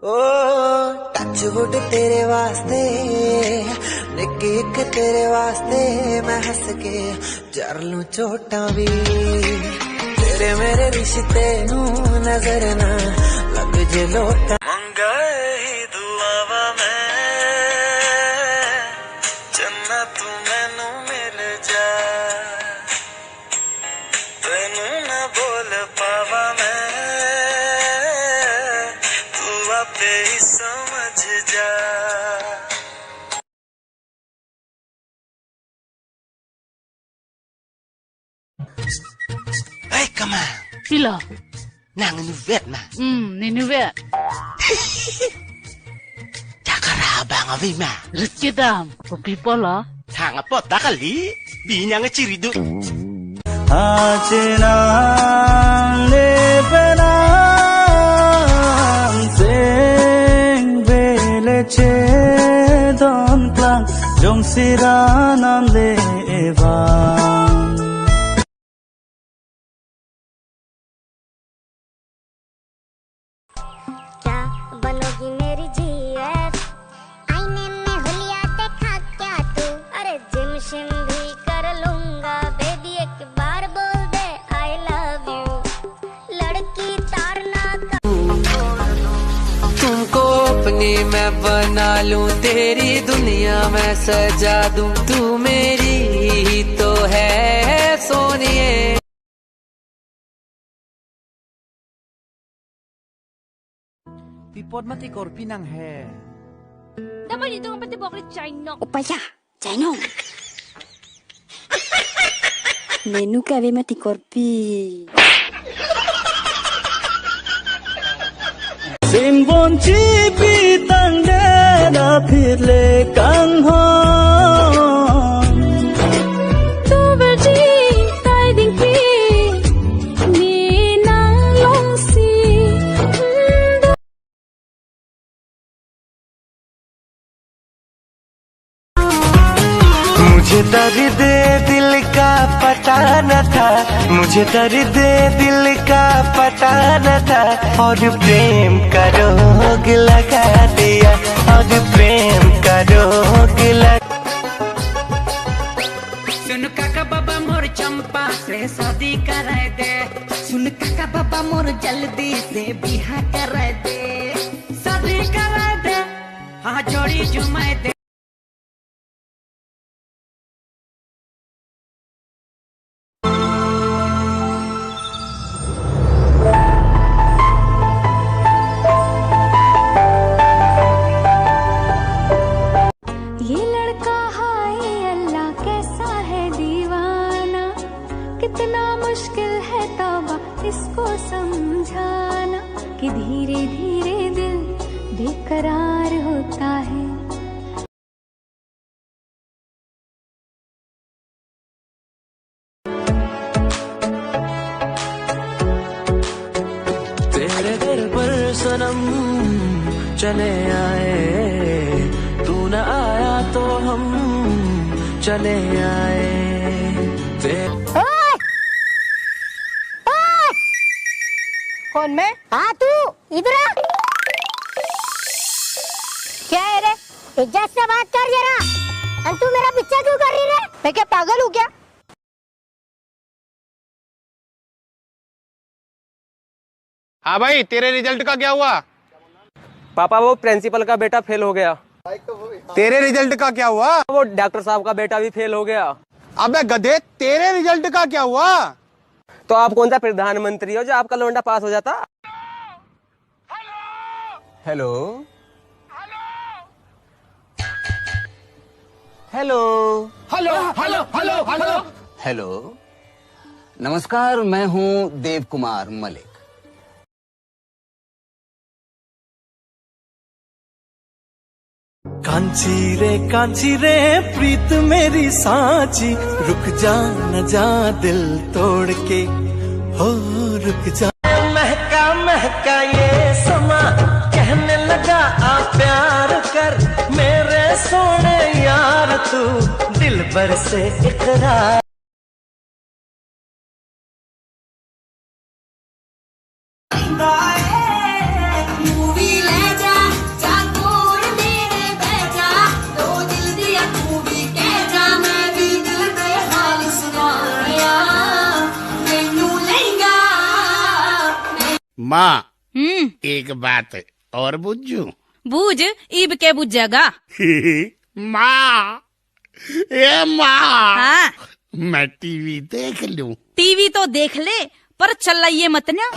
ओ touch wood तेरे वास्ते, निक एक तेरे वास्ते, मैं हंस के जर लूं चोटां भी। तेरे मेरे रिश्ते नू नजर ना लग जे लोटां। मंगाए ही दुआवा मैं जन्ना तू मैनू मिल जा, तेनू ना बोल पावा मैं, तू आपे ही समझ जा। Hey, come on. Sila. Nang nuvet na. Ninuvet. Takaraba nga vima. Rezeki dam. People lah. Tanga po takali. Binya nga chiridu. Achina lebenang sing bele che don klang jong siranam levang. क्या बनोगी मेरी GF, आईने में हुलिया देखा क्या तू, अरे gym शिम भी कर लूंगा बेबी, एक बार बोल दे आई लव यू, लड़की तारना का। तुमको अपनी मैं बना लूं, तेरी दुनिया मैं सजा दूं, तू मेरी ही तो है सोनिए। Pipod mati korpi nang he. Dapat dito nga pati bakit China? Upaya, Chino. Nenu ka ave mati korpi. Simbon chipi tangde na phirle kang ho. Tu berji tai ding pi ni nang long si. मुझे दर्द दिल का पता न था, मुझे दर्द दिल का पता न था, और प्रेम का रोग लगा दिया, और प्रेम का रोग लगा। सुन काका बाबा मोर चंपा से शादी कराए दे, सुन काका बाबा मोर जल्दी से बिहा कराए दे, शादी कराए दे, हाँ जोड़ी जुमाए दे। ये लड़का हाय अल्लाह कैसा है दीवाना, कितना मुश्किल है तौबा इसको समझाना, कि धीरे धीरे दिल बेकरार होता है। तेरे घर पर सनम चले आए, तू न आया तो हम चले आए। कौन मैं? हाँ तू इधर आ। क्या है रे? इज्जत से बात कर जरा। तू मेरा पीछा क्यों कर रही रे? मैं क्या पागल हूँ क्या? हाँ भाई, तेरे रिजल्ट का क्या हुआ? पापा वो प्रिंसिपल का बेटा फेल हो गया। तेरे रिजल्ट का क्या हुआ? वो डॉक्टर साहब का बेटा भी फेल हो गया। अबे गधे, तेरे रिजल्ट का क्या हुआ? तो आप कौन सा प्रधानमंत्री हो जो आपका लोंडा पास हो जाता? Hello hello hello hello hello hello hello, नमस्कार, मैं हूं देव कुमार मलिक। कांची रे प्रीत मेरी सांची, रुक जा न जा दिल तोड़ के, हो रुक जा। महका महका ये समा कहने लगा आ प्यार कर, मेरे सोने यार तू दिल भर से इकरार। मूवी ले जा माँ एक बात और बुझू। बूझ ईब के बुझेगा। माँ ए माँ, हाँ मैं टीवी देख लूं? टीवी तो देख ले पर चलाइए मत ना।